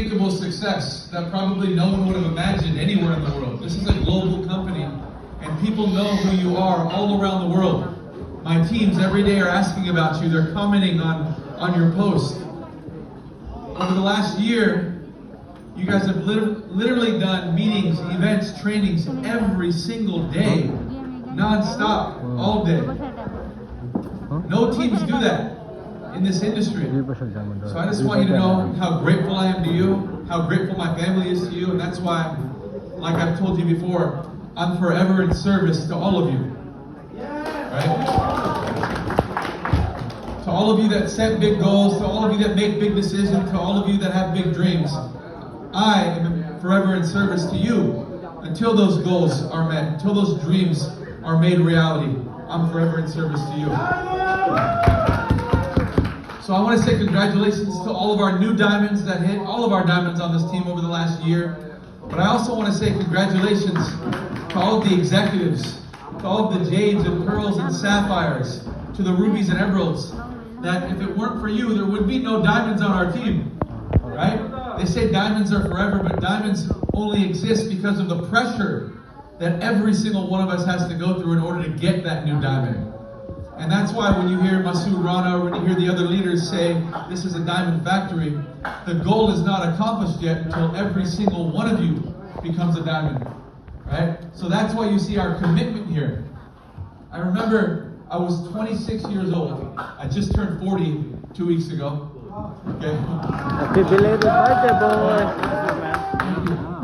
Unthinkable success that probably no one would have imagined anywhere in the world. This is a global company, and people know who you are all around the world. My teams every day are asking about you. They're commenting on your post. Over the last year, you guys have literally done meetings, events, trainings every single day, non-stop, all day. No teams do that in this industry. So I just want you to know how grateful I am to you, how grateful my family is to you, and that's why, like I've told you before, I'm forever in service to all of you. Right? To all of you that set big goals, to all of you that make big decisions, to all of you that have big dreams, I am forever in service to you until those goals are met, until those dreams are made reality. I'm forever in service to you. So I want to say congratulations to all of our new diamonds that hit, all of our diamonds on this team over the last year. But I also want to say congratulations to all of the executives, to all of the jades and pearls and sapphires, to the rubies and emeralds, that if it weren't for you, there would be no diamonds on our team, right? They say diamonds are forever, but diamonds only exist because of the pressure that every single one of us has to go through in order to get that new diamond. And that's why when you hear Masood Rana, or when you hear the other leaders say, this is a diamond factory, the goal is not accomplished yet until every single one of you becomes a diamond, right? So that's why you see our commitment here. I remember I was 26 years old. I just turned 40 2 weeks ago. Okay. Happy belated birthday, boy.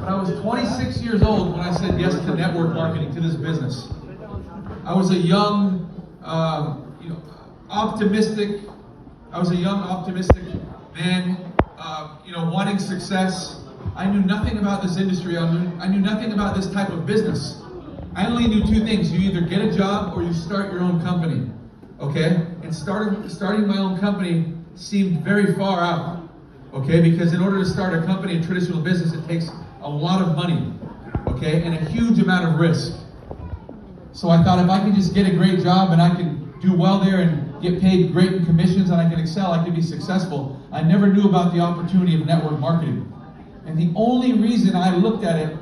But I was 26 years old when I said yes to network marketing, to this business. I was a young, optimistic. I was a young, optimistic man, wanting success. I knew nothing about this industry. I knew nothing about this type of business. I only knew two things. You either get a job or you start your own company, okay? And starting my own company seemed very far out, okay? Because in order to start a company, a traditional business, it takes a lot of money, okay? And a huge amount of risk. So I thought if I could just get a great job and I could do well there and get paid great in commissions and I could excel, I could be successful. I never knew about the opportunity of network marketing. And the only reason I looked at it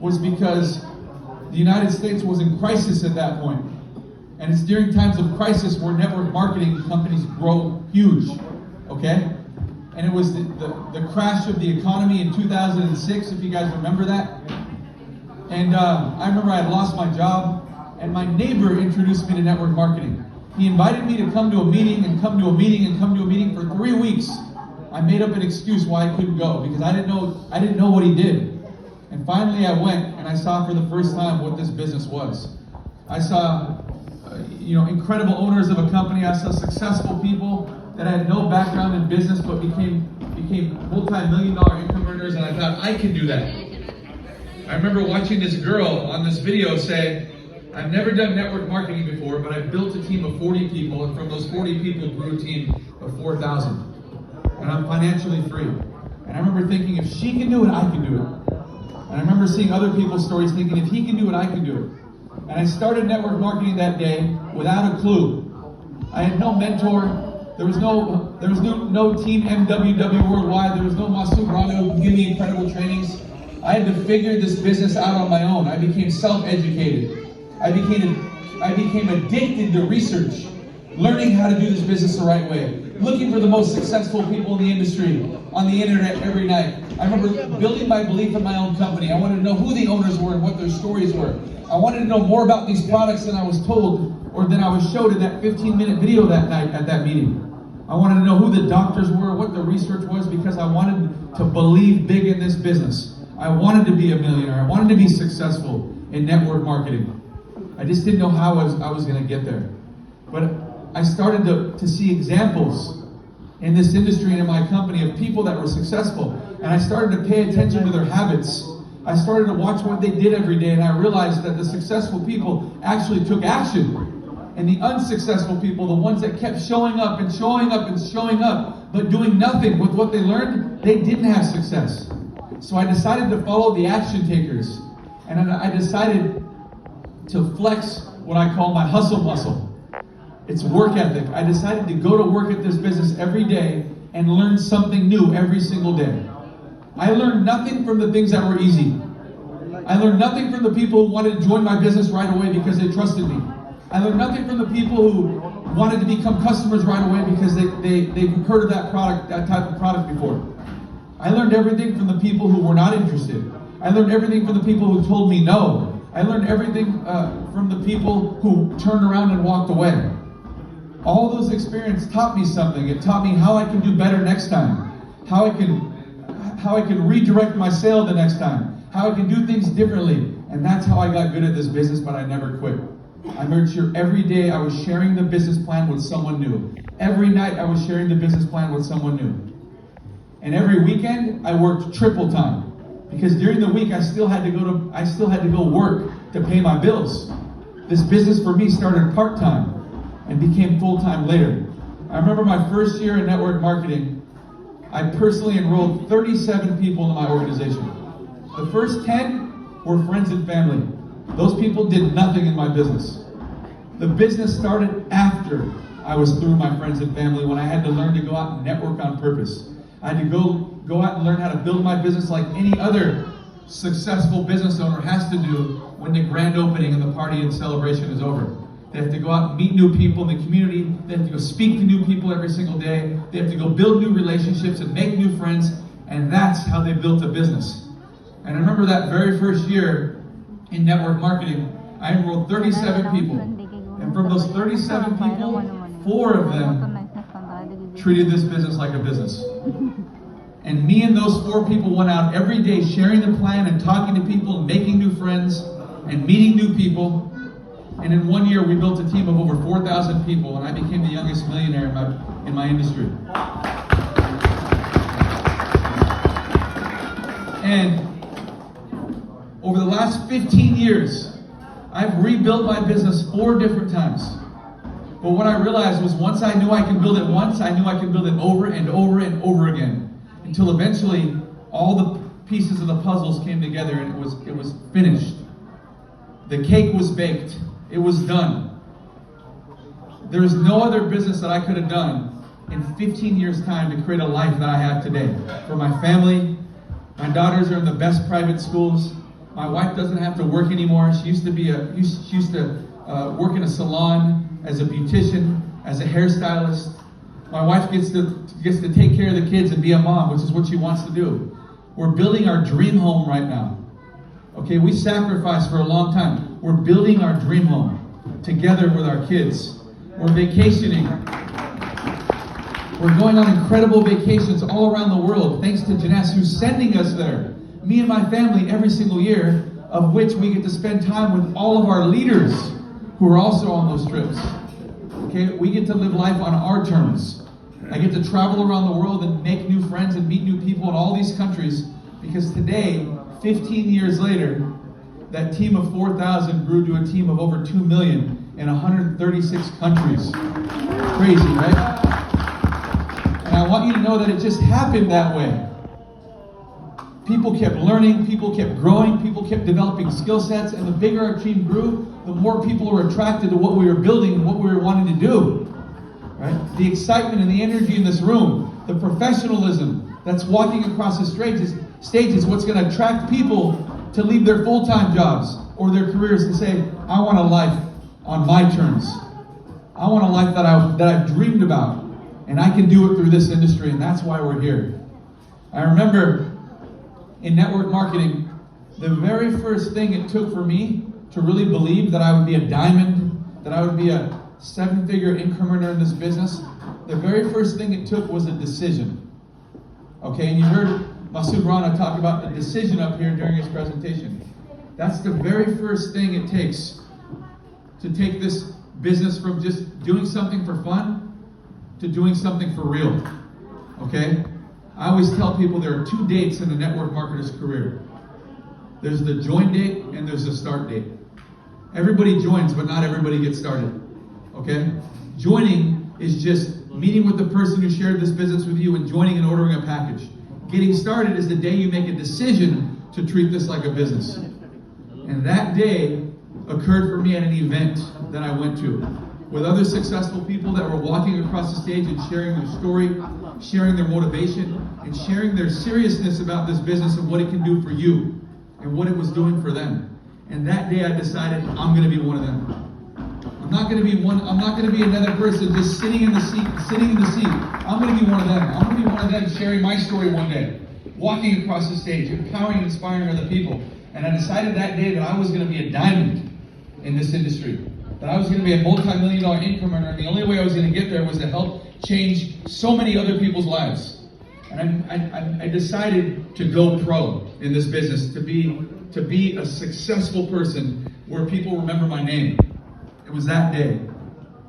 was because the United States was in crisis at that point. And it's during times of crisis where network marketing companies grow huge, okay? And it was the crash of the economy in 2006, if you guys remember that. And I remember I had lost my job, and my neighbor introduced me to network marketing. He invited me to come to a meeting and come to a meeting and come to a meeting for 3 weeks. I made up an excuse why I couldn't go because I didn't know what he did. And finally I went and I saw for the first time what this business was. I saw incredible owners of a company. I saw successful people that had no background in business but became multi-million-dollar income earners, and I thought I can do that. I remember watching this girl on this video say, I've never done network marketing before, but I've built a team of 40 people, and from those 40 people grew a team of 4,000. And I'm financially free. And I remember thinking, if she can do it, I can do it. And I remember seeing other people's stories thinking, if he can do it, I can do it. And I started network marketing that day without a clue. I had no mentor. There was no team MWW Worldwide. There was no Masood Rana who could give me incredible trainings. I had to figure this business out on my own. I became self-educated. I became addicted to research, learning how to do this business the right way, looking for the most successful people in the industry on the internet every night. I remember building my belief in my own company. I wanted to know who the owners were and what their stories were. I wanted to know more about these products than I was told or than I was showed in that 15-minute video that night at that meeting. I wanted to know who the doctors were, what the research was, because I wanted to believe big in this business. I wanted to be a millionaire. I wanted to be successful in network marketing. I just didn't know how I was going to get there. But I started to see examples in this industry and in my company of people that were successful. And I started to pay attention to their habits. I started to watch what they did every day, and I realized that the successful people actually took action. And the unsuccessful people, the ones that kept showing up and showing up and showing up, but doing nothing with what they learned, they didn't have success. So I decided to follow the action takers. And I decided to flex what I call my hustle muscle. It's work ethic. I decided to go to work at this business every day and learn something new every single day. I learned nothing from the things that were easy. I learned nothing from the people who wanted to join my business right away because they trusted me. I learned nothing from the people who wanted to become customers right away because they've heard of that product, that type of product before. I learned everything from the people who were not interested. I learned everything from the people who told me no. I learned everything from the people who turned around and walked away. All those experiences taught me something. It taught me how I can do better next time, how I can redirect my sale the next time, how I can do things differently. And that's how I got good at this business, but I never quit. I made sure every day I was sharing the business plan with someone new. Every night I was sharing the business plan with someone new. And every weekend I worked triple time, because during the week I still had to go work to pay my bills. This business for me started part-time and became full-time later. I remember my first year in network marketing, I personally enrolled 37 people into my organization. The first 10 were friends and family. Those people did nothing in my business. The business started after I was through my friends and family, when I had to learn to go out and network on purpose. I had to go out and learn how to build my business like any other successful business owner has to do when the grand opening and the party and celebration is over. They have to go out and meet new people in the community. They have to go speak to new people every single day. They have to go build new relationships and make new friends. And that's how they built a business. And I remember that very first year in network marketing, I enrolled 37 people. And from those 37 people, 4 of them treated this business like a business. And me and those 4 people went out every day sharing the plan and talking to people and making new friends and meeting new people. And in 1 year, we built a team of over 4,000 people, and I became the youngest millionaire in my industry. And over the last 15 years, I've rebuilt my business 4 different times. But what I realized was, once I knew I could build it once, I knew I could build it over and over and over again, until eventually all the pieces of the puzzles came together and it was finished. The cake was baked. It was done. There is no other business that I could have done in 15 years' time to create a life that I have today. For my family, my daughters are in the best private schools. My wife doesn't have to work anymore. She used to work in a salon as a beautician, as a hairstylist. My wife gets to take care of the kids and be a mom, which is what she wants to do. We're building our dream home right now. Okay, we sacrificed for a long time. We're building our dream home together with our kids. We're vacationing. We're going on incredible vacations all around the world, thanks to Jeunesse, who's sending us there. Me and my family every single year, of which we get to spend time with all of our leaders who are also on those trips. Okay, we get to live life on our terms. I get to travel around the world and make new friends and meet new people in all these countries, because today, 15 years later, that team of 4,000 grew to a team of over 2 million in 136 countries. Crazy, right? And I want you to know that it just happened that way. People kept learning, people kept growing, people kept developing skill sets, and the bigger our team grew, the more people were attracted to what we were building and what we were wanting to do. Right? The excitement and the energy in this room, the professionalism that's walking across the stage is what's going to attract people to leave their full-time jobs or their careers and say, I want a life on my terms. I want a life that I've dreamed about, and I can do it through this industry, and that's why we're here. I remember in network marketing, the very first thing it took for me to really believe that I would be a diamond, that I would be a 7-figure incrementer in this business, the very first thing it took was a decision. Okay, and you heard Masood Rana talk about the decision up here during his presentation. That's the very first thing it takes to take this business from just doing something for fun to doing something for real. Okay? I always tell people there are 2 dates in a network marketer's career. There's the join date and there's the start date. Everybody joins, but not everybody gets started. Okay? Joining is just meeting with the person who shared this business with you and joining and ordering a package. Getting started is the day you make a decision to treat this like a business. And that day occurred for me at an event that I went to with other successful people that were walking across the stage and sharing their story sharing their motivation, and sharing their seriousness about this business and what it can do for you and what it was doing for them. And that day I decided I'm going to be one of them. I'm not going to be another person just sitting in the seat. I'm going to be one of them. I'm going to be one of them sharing my story one day, walking across the stage, empowering and inspiring other people. And I decided that day that I was going to be a diamond in this industry, that I was going to be a multi-million-dollar income earner, and the only way I was going to get there was to help change so many other people's lives. And I decided to go pro in this business, to be a successful person where people remember my name. It was that day.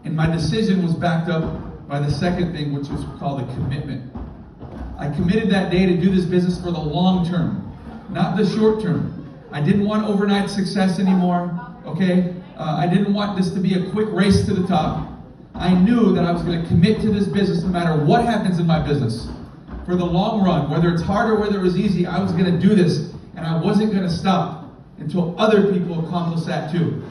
And my decision was backed up by the second thing, which was called a commitment. I committed that day to do this business for the long term, not the short term. I didn't want overnight success anymore, okay? I didn't want this to be a quick race to the top. I knew that I was going to commit to this business no matter what happens in my business. For the long run, whether it's hard or whether it was easy, I was going to do this, and I wasn't going to stop until other people accomplished that too.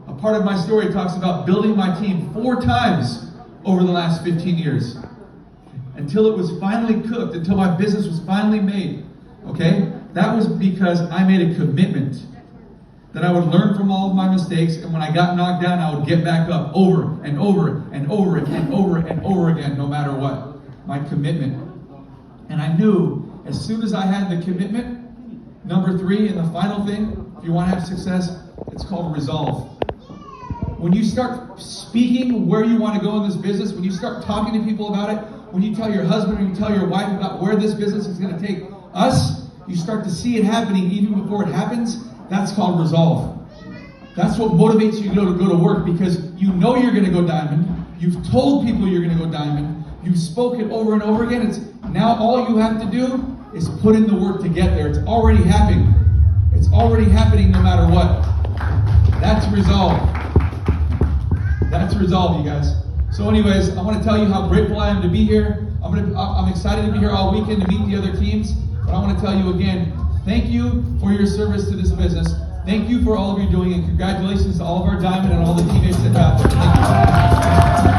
A part of my story talks about building my team 4 times over the last 15 years. Until it was finally cooked, until my business was finally made. Okay? That was because I made a commitment that I would learn from all of my mistakes, and when I got knocked down, I would get back up over and over and over and over and over again, no matter what. My commitment. And I knew as soon as I had the commitment, number 3, and the final thing, if you want to have success, it's called resolve. When you start speaking where you want to go in this business, when you start talking to people about it, when you tell your husband or you tell your wife about where this business is going to take us, you start to see it happening even before it happens. That's called resolve. That's what motivates you to go to work, because you know you're going to go diamond. You've told people you're going to go diamond. You've spoken over and over again. It's now all you have to do is put in the work to get there. It's already happening. It's already happening no matter what. That's resolve. That's resolve, you guys. So anyways, I want to tell you how grateful I am to be here. I'm excited to be here all weekend to meet the other teams. But I want to tell you again, thank you for your service to this business. Thank you for all of your doing, and congratulations to all of our diamond and all the teammates that got there. Thank you.